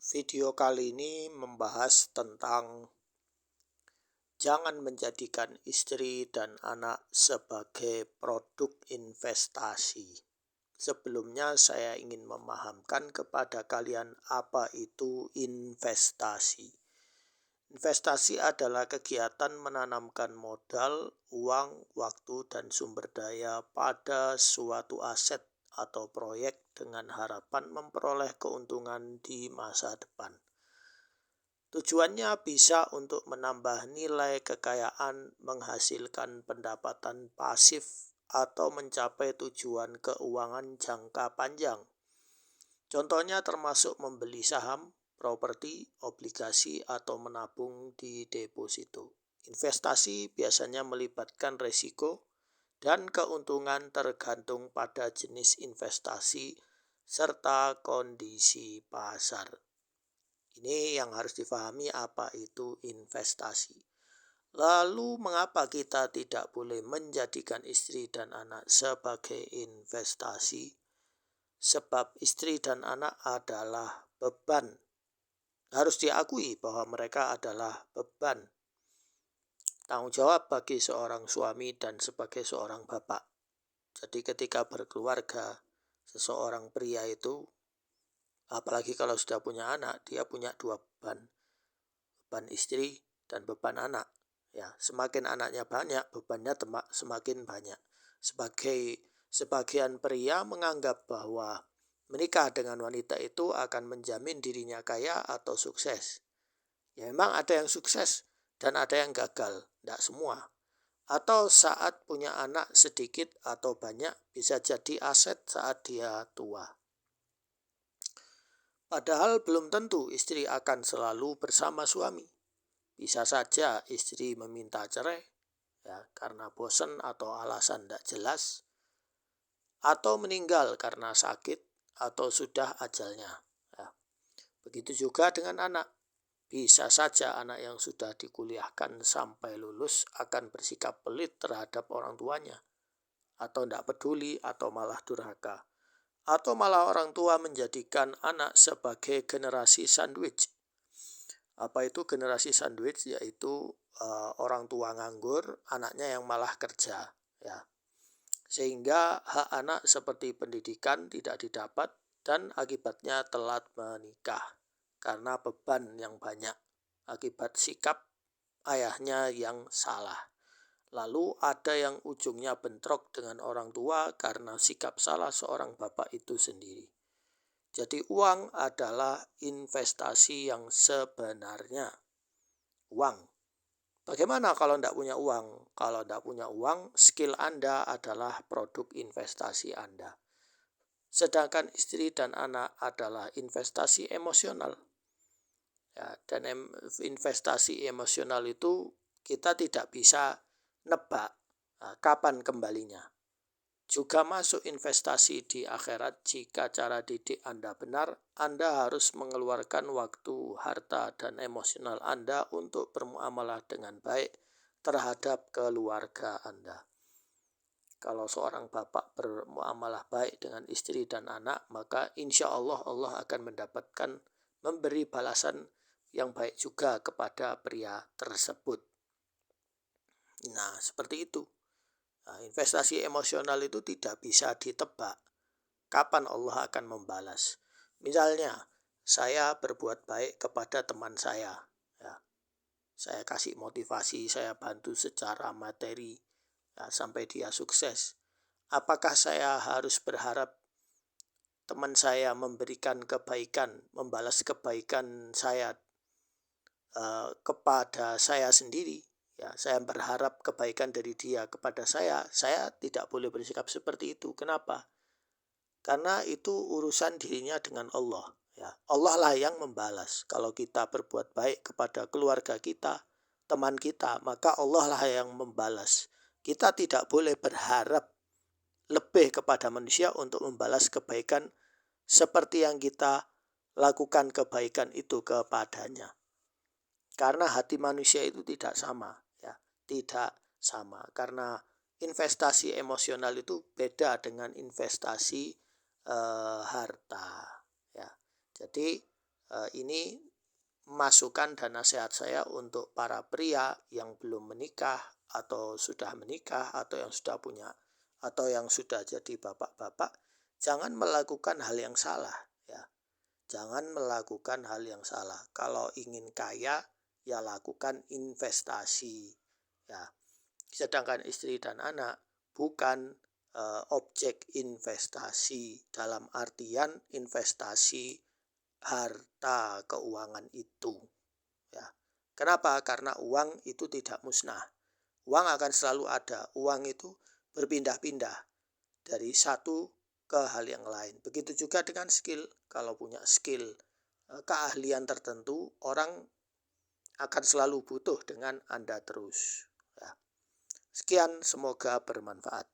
Video kali ini membahas tentang jangan menjadikan istri dan anak sebagai produk investasi. Sebelumnya saya ingin memahamkan kepada kalian apa itu investasi. Investasi adalah kegiatan menanamkan modal, uang, waktu, dan sumber daya pada suatu aset atau proyek dengan harapan memperoleh keuntungan di masa depan. Tujuannya bisa untuk menambah nilai kekayaan, menghasilkan pendapatan pasif, atau mencapai tujuan keuangan jangka panjang. Contohnya termasuk membeli saham, properti, obligasi, atau menabung di deposito. Investasi biasanya melibatkan risiko dan keuntungan tergantung pada jenis investasi serta kondisi pasar. Ini yang harus difahami apa itu investasi. Lalu mengapa kita tidak boleh menjadikan istri dan anak sebagai investasi? Sebab istri dan anak adalah beban. Harus diakui bahwa mereka adalah beban tanggung jawab bagi seorang suami dan sebagai seorang bapak. Jadi ketika berkeluarga, seseorang pria itu, apalagi kalau sudah punya anak, dia punya dua beban. Beban istri dan beban anak. Ya, semakin anaknya banyak, bebannya semakin banyak. Sebagian pria menganggap bahwa menikah dengan wanita itu akan menjamin dirinya kaya atau sukses. Ya, memang ada yang sukses dan ada yang gagal, tidak semua. Atau saat punya anak sedikit atau banyak bisa jadi aset saat dia tua. Padahal belum tentu istri akan selalu bersama suami. Bisa saja istri meminta cerai ya, karena bosan atau alasan tidak jelas, atau meninggal karena sakit atau sudah ajalnya. Ya. Begitu juga dengan anak. Bisa saja anak yang sudah dikuliahkan sampai lulus akan bersikap pelit terhadap orang tuanya, atau tidak peduli, atau malah durhaka. Atau malah orang tua menjadikan anak sebagai generasi sandwich. Apa itu generasi sandwich? Yaitu orang tua nganggur, anaknya yang malah kerja. Ya. Sehingga hak anak seperti pendidikan tidak didapat dan akibatnya telat menikah. Karena beban yang banyak akibat sikap ayahnya yang salah. Lalu ada yang ujungnya bentrok dengan orang tua karena sikap salah seorang bapak itu sendiri. Jadi uang adalah investasi yang sebenarnya. Uang. Bagaimana kalau tidak punya uang? Kalau tidak punya uang, skill Anda adalah produk investasi Anda. Sedangkan istri dan anak adalah investasi emosional. Ya, dan investasi emosional itu kita tidak bisa nebak kapan kembalinya. Juga masuk investasi di akhirat jika cara didik Anda benar, Anda harus mengeluarkan waktu, harta, dan emosional Anda untuk bermuamalah dengan baik terhadap keluarga Anda. Kalau seorang bapak bermuamalah baik dengan istri dan anak, maka insya Allah Allah akan memberi balasan yang baik juga kepada pria tersebut. Nah, seperti itu. Nah, investasi emosional itu tidak bisa ditebak kapan Allah akan membalas. Misalnya, saya berbuat baik kepada teman saya. Ya, saya kasih motivasi, saya bantu secara materi ya, sampai dia sukses. Apakah saya harus berharap teman saya memberikan kebaikan, membalas kebaikan saya kepada saya sendiri? Ya, saya berharap kebaikan dari dia kepada saya tidak boleh bersikap seperti itu. Kenapa? Karena itu urusan dirinya dengan Allah. Ya, Allah lah yang membalas. Kalau kita berbuat baik kepada keluarga kita, teman kita, maka Allah lah yang membalas. Kita tidak boleh berharap lebih kepada manusia untuk membalas kebaikan seperti yang kita lakukan kebaikan itu kepadanya. Karena hati manusia itu tidak sama. Tidak sama karena investasi emosional itu beda dengan investasi harta ya. Jadi Ini masukan dan nasihat saya untuk para pria yang belum menikah atau sudah menikah atau yang sudah punya atau yang sudah jadi bapak-bapak. Jangan melakukan hal yang salah, ya. Jangan melakukan hal yang salah. Kalau ingin kaya, ya lakukan investasi, ya. Sedangkan istri dan anak bukan objek investasi dalam artian investasi harta keuangan itu, ya. Kenapa? Karena uang itu tidak musnah. Uang akan selalu ada. Uang itu berpindah-pindah dari satu ke hal yang lain. Begitu juga dengan skill. Kalau punya skill, keahlian tertentu, orang akan selalu butuh dengan Anda terus. Ya. Sekian, semoga bermanfaat.